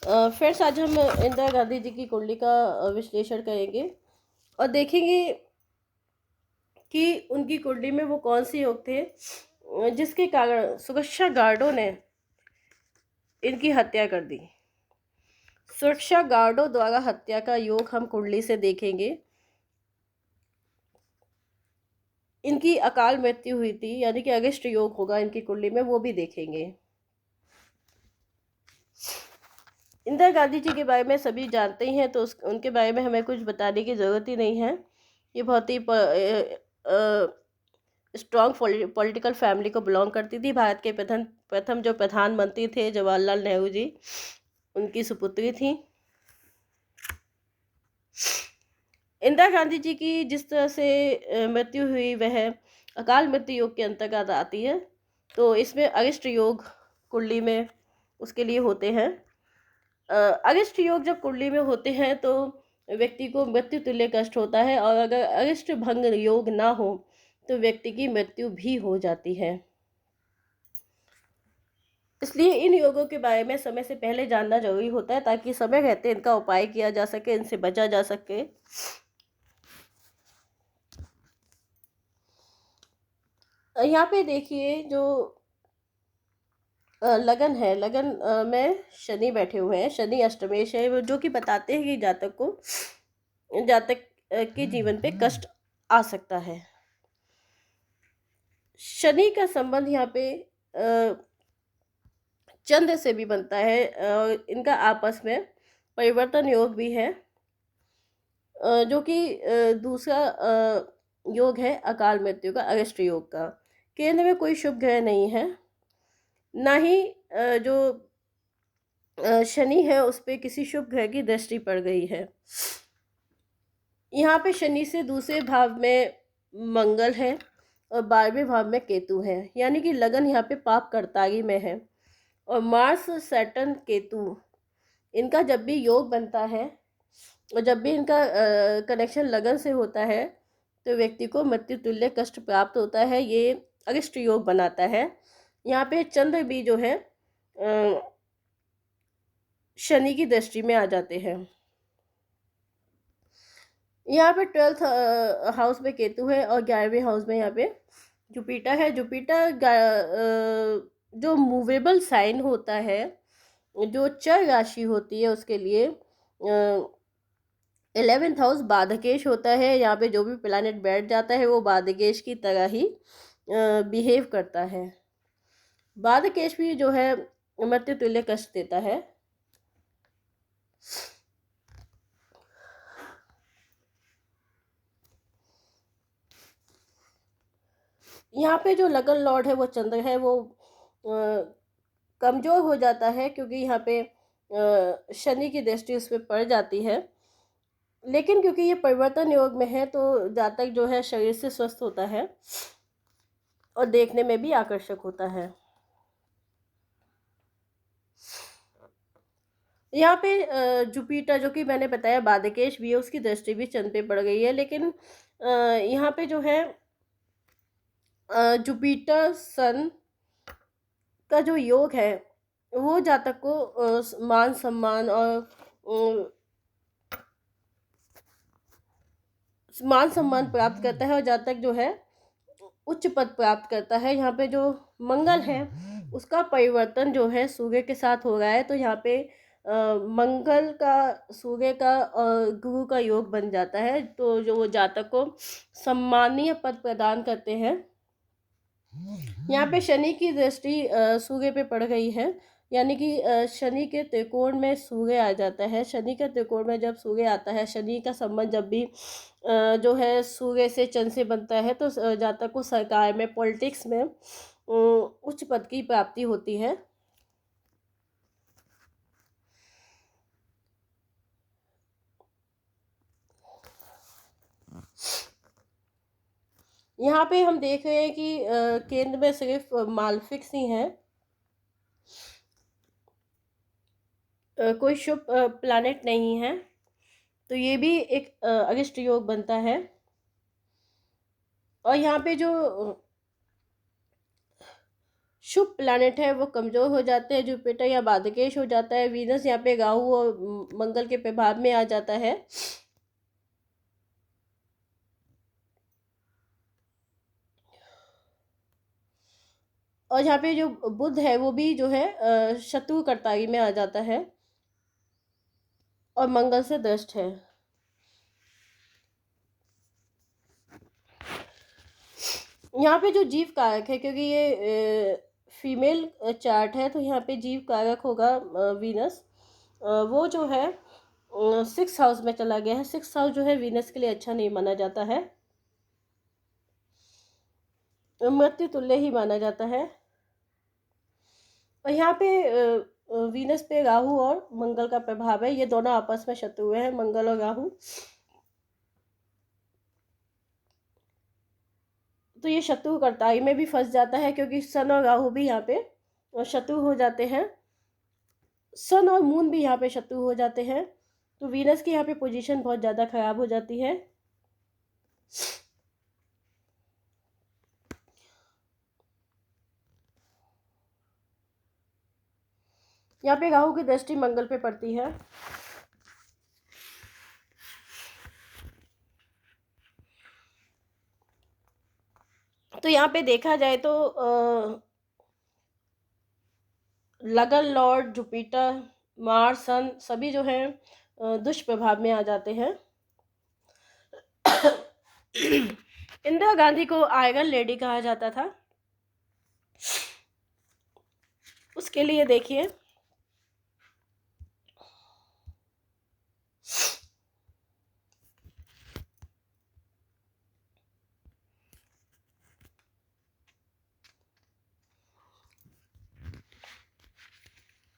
Friends, आज हम इंदिरा गांधी जी की कुंडली का विश्लेषण करेंगे और देखेंगे कि उनकी कुंडली में वो कौन से योग थे जिसके कारण सुरक्षा गार्डों ने इनकी हत्या कर दी। सुरक्षा गार्डों द्वारा हत्या का योग हम कुंडली से देखेंगे। इनकी अकाल मृत्यु हुई थी, यानी कि अगस्त योग होगा इनकी कुंडली में, वो भी देखेंगे। इंदिरा गांधी जी के बारे में सभी जानते ही हैं, तो उनके बारे में हमें कुछ बताने की ज़रूरत ही नहीं है। ये बहुत ही स्ट्रॉन्ग पॉलिटिकल फैमिली को बिलोंग करती थी। भारत के प्रथम प्रथम जो प्रधानमंत्री थे जवाहरलाल नेहरू जी, उनकी सुपुत्री थी। इंदिरा गांधी जी की जिस तरह से मृत्यु हुई वह अकाल मृत्यु योग के अंतर्गत आती है, तो इसमें अगस्त योग कुंडली में उसके लिए होते हैं। अगस्त योग जब कुंडली में होते हैं तो व्यक्ति को मृत्यु तुल्य कष्ट होता है, और अगर अगस्त भंग योग ना हो तो व्यक्ति की मृत्यु भी हो जाती है। इसलिए इन योगों के बारे में समय से पहले जानना जरूरी होता है, ताकि समय रहते इनका उपाय किया जा सके, इनसे बचा जा सके। यहाँ पे देखिए, जो लगन है, लगन में शनि बैठे हुए हैं, शनि अष्टमेश है, जो कि बताते हैं कि जातक के जीवन पे कष्ट आ सकता है। शनि का संबंध यहाँ पे चंद्र से भी बनता है, इनका आपस में परिवर्तन योग भी है, जो कि दूसरा योग है अकाल मृत्यु का, अगस्त योग का। केंद्र में कोई शुभ ग्रह नहीं है, ना ही जो शनि है उस पर किसी शुभ ग्रह की दृष्टि पड़ गई है। यहाँ पे शनि से दूसरे भाव में मंगल है और 12वें भाव में केतु है, यानी कि लगन यहाँ पे पाप कर्तागी में है। और मार्स, सैटर्न, केतु, इनका जब भी योग बनता है और जब भी इनका कनेक्शन लगन से होता है तो व्यक्ति को मृत्यु तुल्य कष्ट प्राप्त होता है। ये अगस्त योग बनाता है। यहाँ पे चंद्र भी जो है शनि की दृष्टि में आ जाते हैं। यहाँ पे 12th हाउस में केतु है और 11वें हाउस में यहाँ पे जुपिटर है। जुपिटर जो मूवेबल साइन होता है, जो चर राशि होती है, उसके लिए 11th हाउस बाधकेश होता है। यहाँ पे जो भी प्लैनेट बैठ जाता है वो बाधकेश की तरह ही बिहेव करता है। बाधकेश भी जो है मृत्यु तुल्य कष्ट देता है। यहाँ पे जो लगन लॉर्ड है वो चंद्र है, वो कमज़ोर हो जाता है, क्योंकि यहाँ पे शनि की दृष्टि उस पर पड़ जाती है। लेकिन क्योंकि ये परिवर्तन योग में है तो जातक जो है शरीर से स्वस्थ होता है और देखने में भी आकर्षक होता है। यहाँ पे जुपिटर, जो कि मैंने बताया बाधकेश भी है, उसकी दृष्टि भी चंद्र पे पड़ गई है। लेकिन यहाँ पे जो है जुपिटर सन का जो योग है वो जातक को मान सम्मान और मान सम्मान प्राप्त करता है, और जातक जो है उच्च पद प्राप्त करता है। यहाँ पे जो मंगल है उसका परिवर्तन जो है सूर्य के साथ हो रहा है, तो यहाँ पे मंगल का सूर्य का गुरु का योग बन जाता है, तो जो वो जातक को सम्मानीय पद प्रदान करते हैं। यहाँ पे शनि की दृष्टि सूर्य पे पड़ गई है, यानी कि शनि के त्रिकोण में सूर्य आ जाता है। शनि के त्रिकोण में जब सूर्य आता है, शनि का संबंध जब भी जो है सूर्य से चंद्र से बनता है, तो जातक को सरकार में, पॉलिटिक्स में उच्च पद की प्राप्ति होती है। यहाँ पे हम देख रहे हैं कि केंद्र में सिर्फ मालफिक्स ही हैं, कोई शुभ प्लैनेट नहीं है, तो ये भी एक अगस्त योग बनता है। और यहाँ पे जो शुभ प्लैनेट है वो कमज़ोर हो जाते हैं, जुपिटर या बाधकेश हो जाता है, वीनस यहाँ पे राहु और मंगल के प्रभाव में आ जाता है। और यहाँ पे जो बुध है वो भी जो है शत्रु करताई में आ जाता है और मंगल से दृष्ट है। यहाँ पे जो जीव कारक है, क्योंकि ये फीमेल चार्ट है, तो यहाँ पे जीव कारक होगा वीनस। वो जो है 6th हाउस में चला गया है। 6th हाउस जो है वीनस के लिए अच्छा नहीं माना जाता है, मृत्यु तुल्य ही माना जाता है। और यहाँ पे वीनस पे राहु और मंगल का प्रभाव है, ये दोनों आपस में शत्रु हैं, मंगल और राहु। तो ये शत्रु करताई में भी फंस जाता है, क्योंकि सन और राहु भी यहाँ पे शत्रु हो जाते हैं, सन और मून भी यहाँ पे शत्रु हो जाते हैं। तो वीनस की यहाँ पे पोजीशन बहुत ज़्यादा खराब हो जाती है। यहाँ पे राहु की दृष्टि मंगल पे पड़ती है। तो यहाँ पे देखा जाए तो लगन लॉर्ड, जुपिटर, मार्स, सन सभी जो है दुष्प्रभाव में आ जाते हैं। इंदिरा गांधी को आयरन लेडी कहा जाता था। उसके लिए देखिए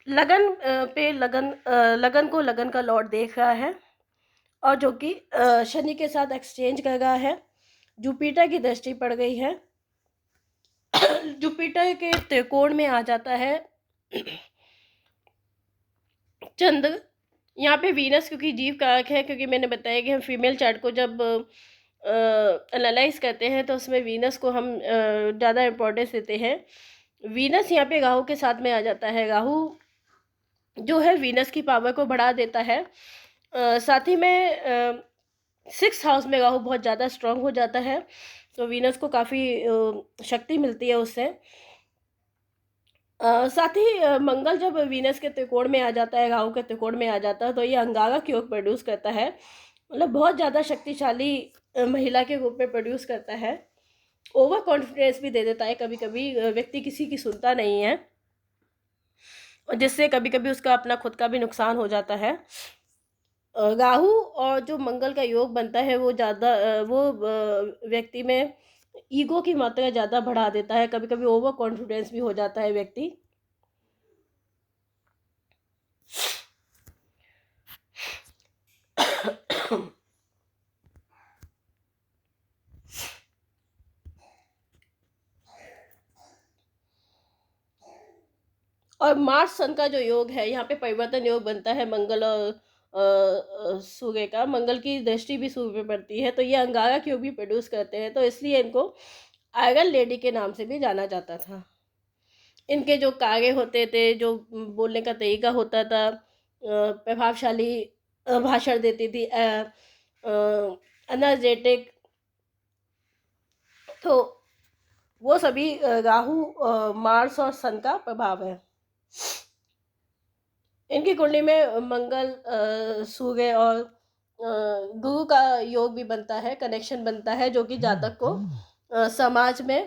लगन पे लगन को लगन का लॉर्ड देख रहा है, और जो कि शनि के साथ एक्सचेंज कर रहा है। जुपिटर की दृष्टि पड़ गई है। जुपिटर के त्रिकोण में आ जाता है चंद्र। यहाँ पे वीनस क्योंकि जीव कारक है, क्योंकि मैंने बताया कि हम फीमेल चार्ट को जब एनालाइज करते हैं तो उसमें वीनस को हम ज़्यादा इम्पोर्टेंस देते हैं। वीनस यहाँ पे राहु के साथ में आ जाता है। राहु जो है वीनस की पावर को बढ़ा देता है। साथ ही में 6th हाउस में राहु बहुत ज़्यादा स्ट्रांग हो जाता है, तो वीनस को काफ़ी शक्ति मिलती है उससे। साथ ही मंगल जब वीनस के त्रिकोण में आ जाता है, राहु के त्रिकोण में आ जाता है, तो ये अंगारक योग प्रोड्यूस करता है, मतलब बहुत ज़्यादा शक्तिशाली महिला के रूप में प्रोड्यूस करता है। ओवर कॉन्फिडेंस भी दे देता है, कभी कभी व्यक्ति किसी की सुनता नहीं है, और जिससे कभी कभी उसका अपना खुद का भी नुकसान हो जाता है। राहु और जो मंगल का योग बनता है वो ज़्यादा वो व्यक्ति में ईगो की मात्रा ज़्यादा बढ़ा देता है, कभी कभी ओवर कॉन्फिडेंस भी हो जाता है व्यक्ति। और मार्स सन का जो योग है, यहाँ पे परिवर्तन योग बनता है मंगल और सूर्य का। मंगल की दृष्टि भी सूर्य पे पड़ती है, तो ये अंगारक योग भी प्रोड्यूस करते हैं, तो इसलिए इनको आयरन लेडी के नाम से भी जाना जाता था। इनके जो कार्य होते थे, जो बोलने का तरीका होता था, प्रभावशाली भाषण देती थी, एनर्जेटिक, तो वो सभी राहु, मार्स और सन का प्रभाव है। इनकी कुंडली में मंगल, सूर्य और गुरु का योग भी बनता है, कनेक्शन बनता है, जो कि जातक को समाज में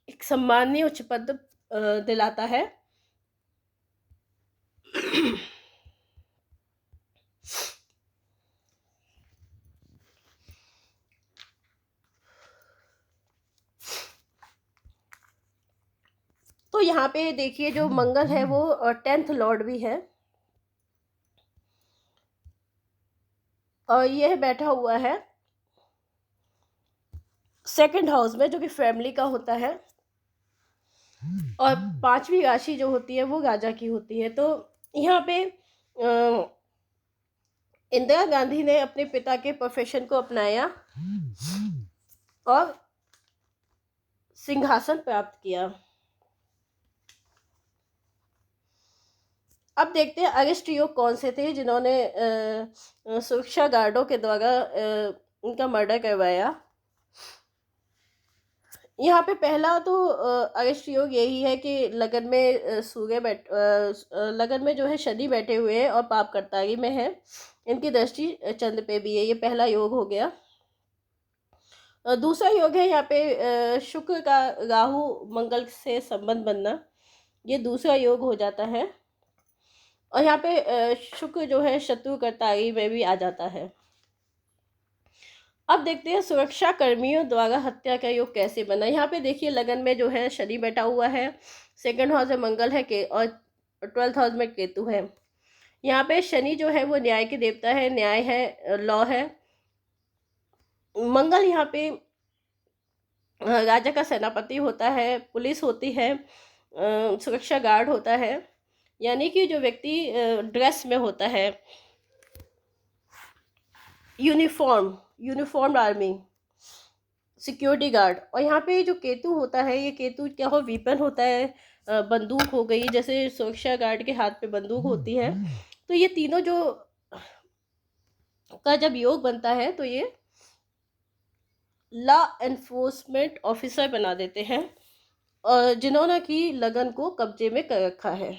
एक सम्माननीय उच्च पद दिलाता है। तो यहाँ पे देखिए जो मंगल है वो 10th लॉर्ड भी है, और यह बैठा हुआ है 2nd हाउस में, जो कि फैमिली का होता है, और 5वीं राशि जो होती है वो राजा की होती है। तो यहाँ पे इंदिरा गांधी ने अपने पिता के प्रोफेशन को अपनाया और सिंहासन प्राप्त किया। अब देखते हैं अरेस्ट योग कौन से थे जिन्होंने सुरक्षा गार्डों के द्वारा उनका मर्डर करवाया। यहाँ पे पहला तो अरेस्ट योग यही है कि लगन में लगन में जो है शनि बैठे हुए हैं और पाप करतारी में है, इनकी दृष्टि चंद्र पे भी है, ये पहला योग हो गया। दूसरा योग है यहाँ पे शुक्र का राहु मंगल से संबंध बनना, ये दूसरा योग हो जाता है। और यहाँ पे शुक्र जो है शत्रु करतारी में भी आ जाता है। अब देखते हैं सुरक्षा कर्मियों द्वारा हत्या का योग कैसे बना। यहाँ पे देखिए लगन में जो है शनि बैठा हुआ है, सेकंड हाउस में मंगल है के और 12th हाउस में केतु है। यहाँ पे शनि जो है वो न्याय के देवता है, न्याय है, लॉ है। मंगल यहाँ पे राजा का सेनापति होता है, पुलिस होती है, सुरक्षा गार्ड होता है, यानी कि जो व्यक्ति ड्रेस में होता है, यूनिफॉर्म आर्मी, सिक्योरिटी गार्ड। और यहाँ पे जो केतु होता है, ये केतु क्या हो, वीपन होता है, बंदूक हो गई, जैसे सुरक्षा गार्ड के हाथ पे बंदूक होती है। तो ये तीनों जो का जब योग बनता है तो ये लॉ एनफोर्समेंट ऑफिसर बना देते हैं, और जिन्होंने की लगन को कब्जे में कर रखा है।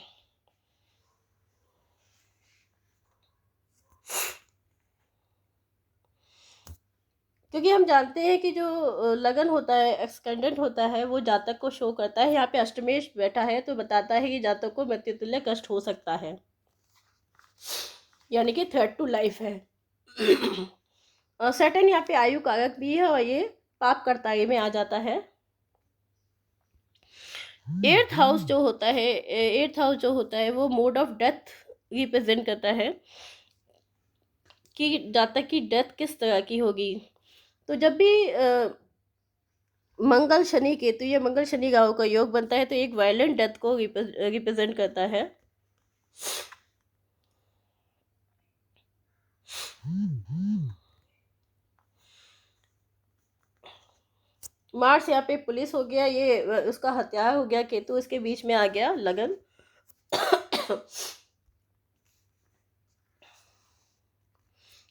क्योंकि हम जानते हैं कि जो लगन होता है, एक्सकेंडेंट होता है, वो जातक को शो करता है। यहाँ पे अष्टमेश बैठा है तो बताता है कि जातक को मृत्युतुल्य कष्ट हो सकता है, यानी कि थ्रेट टू लाइफ है। सैटर्न यहाँ पे आयु कारक भी है और ये पाप कर्ताई में आ जाता है। 8th हाउस जो होता है, 8th हाउस जो होता है वो मोड ऑफ डेथ रिप्रेजेंट करता है कि जातक की डेथ किस तरह की होगी। तो जब भी मंगल शनि केतु या मंगल शनि राहु का योग बनता है तो एक वायलेंट डेथ को रिप्रेजेंट करता है। मार्स यहाँ पे पुलिस हो गया, ये उसका हथियार हो गया, केतु इसके बीच में आ गया लगन।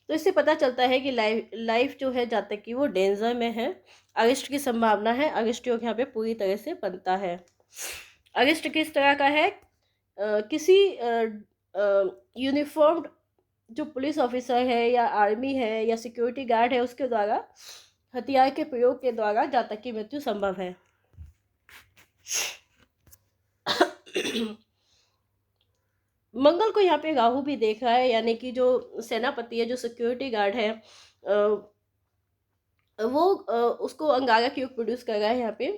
तो इससे पता चलता है कि लाइफ जो है जातक की वो डेंजर में है, अरिष्ट की संभावना है। अरिष्ट योग यहाँ पे पूरी तरह से बनता है। अरिष्ट किस तरह का है, किसी यूनिफॉर्म्ड जो पुलिस ऑफिसर है या आर्मी है या सिक्योरिटी गार्ड है उसके द्वारा हथियार के प्रयोग के द्वारा जातक की मृत्यु संभव है। मंगल को यहाँ पे राहु भी देख रहा है, यानी कि जो सेनापति है, जो सिक्योरिटी गार्ड है, वो उसको अंगारक योग प्रोड्यूस कर रहा है। यहाँ पे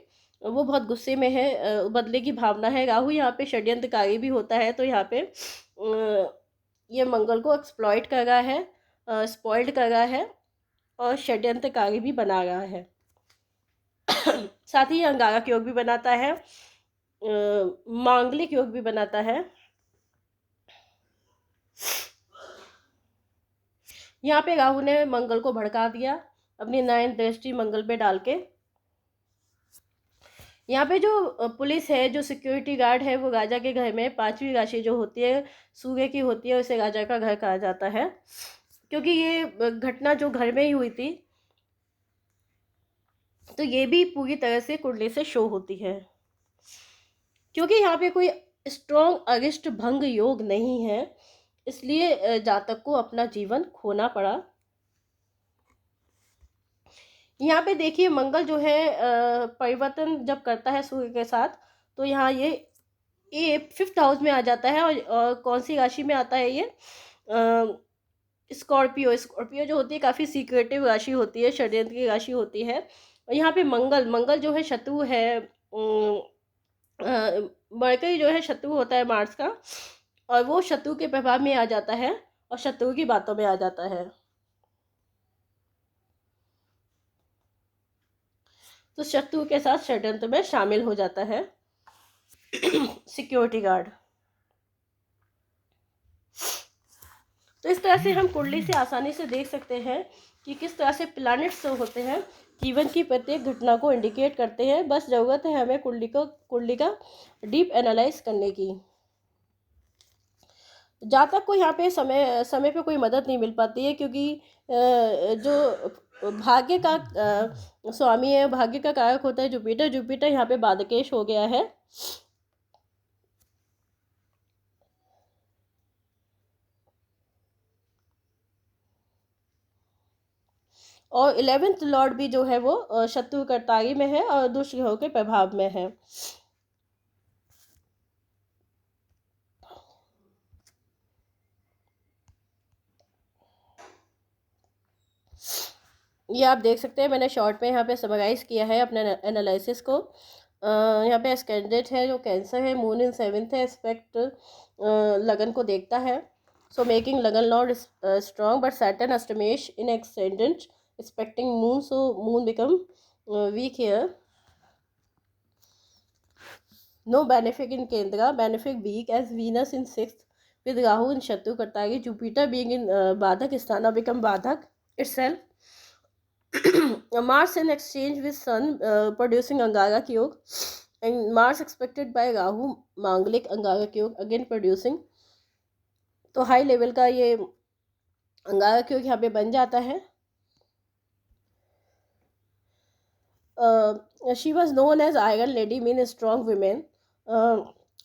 वो बहुत गुस्से में है, बदले की भावना है। राहु यहाँ पे षड्यंत्रकारी भी होता है, तो यहाँ पे ये मंगल को एक्सप्लॉइट कर रहा है, स्पॉइल्ड कर रहा है और षड्यंत्रकारी भी बना रहा है। साथ ही अंगारक योग भी बनाता है, मांगलिक योग भी बनाता है। यहाँ पे राहु ने मंगल को भड़का दिया अपनी 9th दृष्टि मंगल पे डाल के। यहाँ पे जो पुलिस है, जो सिक्योरिटी गार्ड है, वो राजा के घर में 5वीं राशि जो होती है सूर्य की होती है, उसे राजा का घर कहा जाता है। क्योंकि ये घटना जो घर में ही हुई थी तो ये भी पूरी तरह से कुंडली से शो होती है। क्योंकि यहाँ पे कोई स्ट्रॉन्ग अरिष्ट भंग योग नहीं है, इसलिए जातक को अपना जीवन खोना पड़ा। यहाँ पे देखिए मंगल जो है परिवर्तन जब करता है सूर्य के साथ, तो यहाँ ये 5th हाउस में आ जाता है। और कौन सी राशि में आता है ये, स्कॉर्पियो जो होती है काफ़ी सीक्रेटिव राशि होती है, षड्यंत्र की राशि होती है। और यहाँ पे मंगल जो है शत्रु है, मरकरी जो है शत्रु होता है मार्स का, और वो शत्रु के प्रभाव में आ जाता है और शत्रु की बातों में आ जाता है। तो शत्रु के साथ षड्यंत्र में शामिल हो जाता है सिक्योरिटी गार्ड। तो इस तरह से हम कुंडली से आसानी से देख सकते हैं कि किस तरह से प्लैनेट्स होते हैं जीवन की प्रत्येक घटना को इंडिकेट करते हैं। बस ज़रूरत है हमें कुंडली का डीप एनालाइज करने की। जहाँ तक को यहाँ पे समय समय पे कोई मदद नहीं मिल पाती है, क्योंकि जो भाग्य का स्वामी है, भाग्य का कारक होता है जुपिटर। जुपिटर यहाँ पे बाधकेश हो गया है। और 11th लॉर्ड भी जो है वो शत्रु करतारी में है और दुष्ट ग्रहों के प्रभाव में है। ये आप देख सकते हैं, मैंने शॉर्ट में यहाँ पे समराइज किया है अपने एनालिसिस को। यहाँ पे एस्केंडेड है जो कैंसर है, मून इन 7th है, एस्पेक्ट लगन को देखता है। सो मेकिंग लगन लॉर्ड स्ट्रॉन्ग, बट सैटर्न अष्टमेश in ascendant expecting moon, so moon become weak here. No benefic in Kendra, benefic weak as Venus in 6th with Rahu in Shatru Kartagi, Jupiter being in Badhak Sthana become Badhak itself. Mars in exchange with Sun producing Angarak Yog, and Mars expected by Rahu Manglik Angarak Yog again producing. तो high level का ये अंगारक योग यहाँ पे बन जाता है। She was known as Iron Lady, means strong women.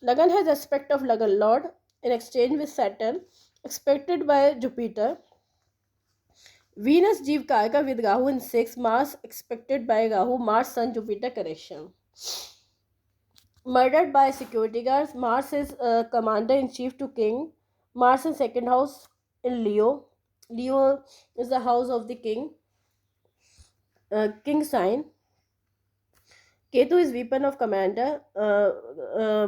Lagan has aspect of Lagan Lord in exchange with Saturn, expected by Jupiter. Venus Jeev Karka with Rahu in 6, Mars expected by Rahu, Mars Sun Jupiter correction. Murdered by security guards. Mars is commander in chief to King. Mars in 2nd house in Leo. Leo is the house of the king. King sign. Ketu is weapon of commander.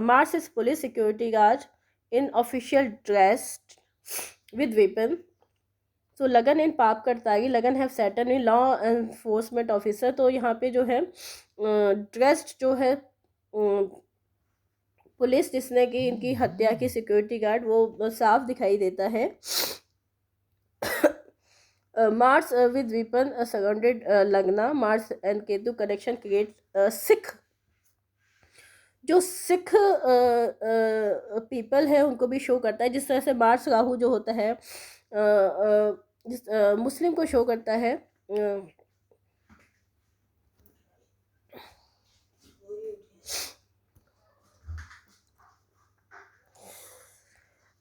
Mars is police security guard in official dress with weapon. So लगन इन पाप करतागी, लगन है Saturn in law enforcement officer. तो यहाँ पे जो है dressed जो है पुलिस जिसने की इनकी हत्या की सिक्योरिटी गार्ड, वो साफ दिखाई देता है। Mars with weapon surrounded Lagna, Mars and Ketu connection creates Sikh, जो सिख पीपल है उनको भी शो करता है। जिस तरह से मार्स राहु जो होता है जिस मुस्लिम को शो करता है।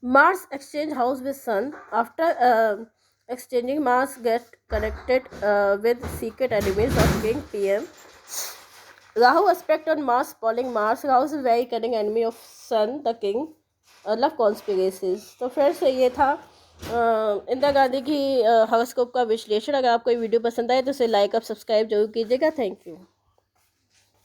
Mars exchange house with Sun. After exchanging, Mars get connected with secret enemies of King PM. Rahu aspect on Mars spoiling Mars. Rahu is a very cunning enemy of Sun, the King. Love conspiracies. तो फिर से ये था इंदिरा गांधी की horoscope का विश्लेषण। अगर आपको ये वीडियो पसंद आए तो इसे लाइक और सब्सक्राइब जरूर कीजिएगा। Thank you.